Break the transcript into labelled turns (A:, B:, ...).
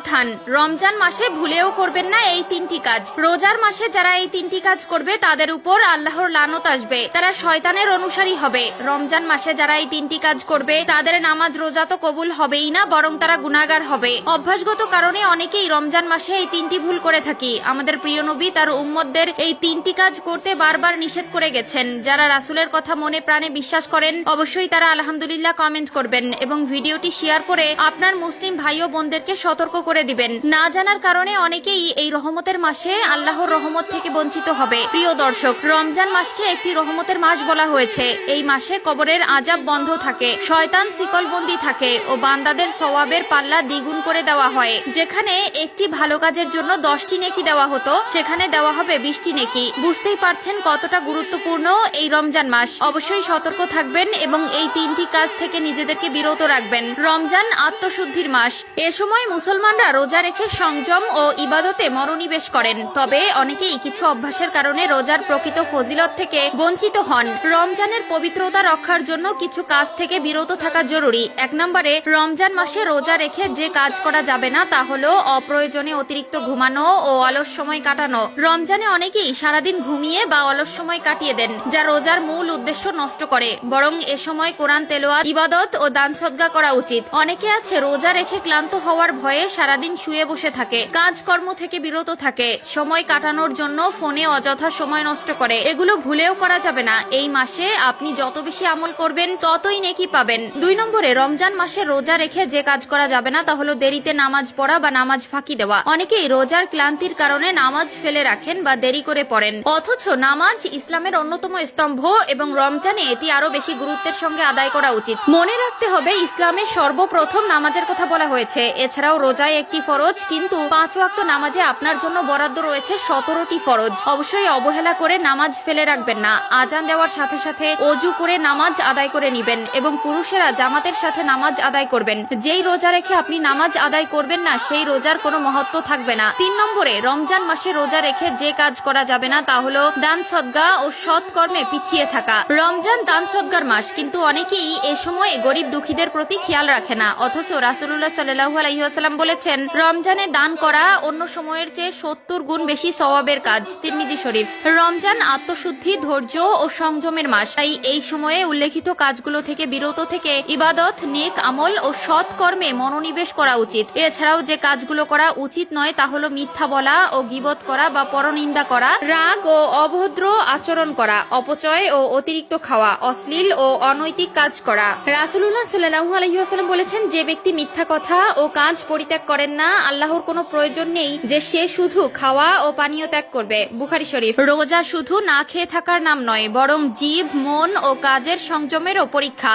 A: সাবধান, রমজান মাসে ভুলেও করবেন না এই তিনটি কাজ। রোজার মাসে যারা এই তিনটি কাজ করবে তাদের উপর আল্লাহর লানত আসবে, তারা শয়তানের অনুসারী হবে। রমজান মাসে যারা এই তিনটি কাজ করবে তাদের নামাজ রোজা তো কবুল হবেই না, বরং তারা গুনাহগার হবে। অভ্যাসগত কারণে অনেকেই রমজান মাসে এই তিনটি ভুল করে থাকি। আমাদের প্রিয় নবী তার উম্মতদের এই তিনটি কাজ করতে বারবার নিষেধ করে গেছেন। যারা রাসূলের কথা মনে প্রাণে বিশ্বাস করেন অবশ্যই তারা আলহামদুলিল্লাহ কমেন্ট করবেন এবং ভিডিওটি শেয়ার করে আপনার মুসলিম ভাই ও বোনদেরকে সতর্ক করে দিবেন। না জানার কারণে অনেকেই এই রহমতের মাসে আল্লাহর রহমত থেকে বঞ্চিত হবে। প্রিয় দর্শক, রমজান মাসকে একটি রহমতের মাস বলা হয়েছে। এই মাসে কবরের আযাব বন্ধ থাকে, শয়তান শিকলবন্দি থাকে ও বান্দাদের সওয়াবের পাল্লা দ্বিগুণ করে দেওয়া হয়। যেখানে একটি ভালো কাজের জন্য 10টি নেকি দেওয়া হতো, সেখানে দেওয়া হবে 20টি নেকি। বুঝতেই পারছেন কতটা গুরুত্বপূর্ণ এই রমজান মাস। অবশ্যই সতর্ক থাকবেন এবং এই তিনটি কাজ থেকে নিজেদেরকে বিরত রাখবেন। রমজান আত্মশুদ্ধির মাস। এ সময় মুসলমানরা রোজা রেখে সংযম ও ইবাদতে মনোনিবেশ করেন। তবে অনেকেই কিছু অভ্যাসের কারণে রোজার প্রকৃত ফজিলত থেকে বঞ্চিত হন। রমজানের পবিত্রতা রক্ষার জন্য কিছু কাজ থেকে বিরত থাকা জরুরি। 1 নম্বরে, রমজান মাসে রোজা রেখে যে কাজ করা যাবে না তা হলো অপ্রয়োজনে অতিরিক্ত ঘুমানো ও অলস সময় কাটানো। রমজানে অনেকেই সারাদিন ঘুমিয়ে বা অলস সময় কাটিয়ে দেন, যা রোজার মূল উদ্দেশ্য নষ্ট করে। বরং এ সময় কোরআন তেলাওয়াত, ইবাদত ও দান সদকা করা উচিত। অনেকে আছে রোজা রেখে ক্লান্ত হওয়ার ভয়ে সারাদিন শুয়ে বসে থাকে, কাজকর্ম থেকে বিরত থাকে, সময় কাটানোর জন্য ফোনে অযথা সময় নষ্ট করে। এগুলো ভুলেও করা যাবে না। এই মাসে আপনি যত বেশি আমল করবেন ততই নেকি পাবেন। 2 নম্বরে, রমজান মাসে রোজা রেখে যে কাজ করা যাবে না তা হলো দেরিতে নামাজ পড়া বা নামাজ ফাঁকি দেওয়া। অনেকেই রোজার ক্লান্তির কারণে নামাজ ফেলে রাখেন বা দেরি করে পড়েন, অথচ নামাজ ইসলামের অন্যতম স্তম্ভ এবং রমজানে এটি আরো বেশি গুরুত্বের সঙ্গে আদায় করা উচিত। মনে রাখতে হবে ইসলামে সর্বপ্রথম নামাজের কথা বলা হয়েছে। এছাড়াও রোজায় একটি ফরজ, কিন্তু 5 ওয়াক্ত নামাজে আপনার জন্য বরাদ্দ রয়েছে 17টি ফরজ। অবশ্যই অবহেলা করে নামাজ ফেলে রাখবেন না। আজান দেওয়ার সাথে সাথে ওযু করে নামাজ আদায় করে নিবেন এবং পুরুষেরা জামাতের সাথে নামাজ আদায় করবেন। যেই রোজা রেখে আপনি নামাজ আদায় করবেন না সেই রোজার কোনো মহত্ব থাকবে না। 3 নম্বরে, রমজান মাসে রোজা রেখে যে কাজ করা যাবে না তা হলো দান সদকা ও সৎ কর্মে পিছিয়ে থাকা। রমজান দান সদকার মাস, কিন্তু অনেকেই এ সময় গরিব দুঃখীদের প্রতি খেয়াল রাখে না। অথচ রাসূলুল্লাহ সাল্লাল্লাহু আলাইহি ওয়াসাল্লাম বলেছেন, রমজানে দান করা অন্য সময়ের চেয়ে 70 গুণ বেশি সওয়াবের কাজ। তিরমিজি শরীফ। রমজান আত্মশুদ্ধি, ধৈর্য ও সংযমের মাস। তাই এই সময়ে উল্লেখিত কাজগুলো থেকে বিরত থেকে ইবাদত, নেক আমল ও সৎ কর্মে মনোনিবেশ করা উচিত। এছাড়াও যে কাজগুলো করা উচিত নয় তা হলো মিথ্যা বলা ও গীবত করা বা পরনিন্দা করা, রাগ ও অভদ্র আচরণ করা, অপচয় ও অতিরিক্ত খাওয়া, অশ্লীল ও অনৈতিক কাজ করা। রাসূলুল্লাহ সাল্লাল্লাহু আলাইহি ওয়াসাল্লাম বলেছেন, যে ব্যক্তি মিথ্যা কথা ও কাজ পরিত্যাগ করেন না, আল্লাহর কোনো প্রয়োজন নেই যে সে শুধু খাওয়া ও পানীয় ত্যাগ করবে। বুখারী শরীফ। রোজা শুধু না খেয়ে থাকার নাম নয়, বরং জিভ, মন ও কাজের সংযমেরও পরীক্ষা।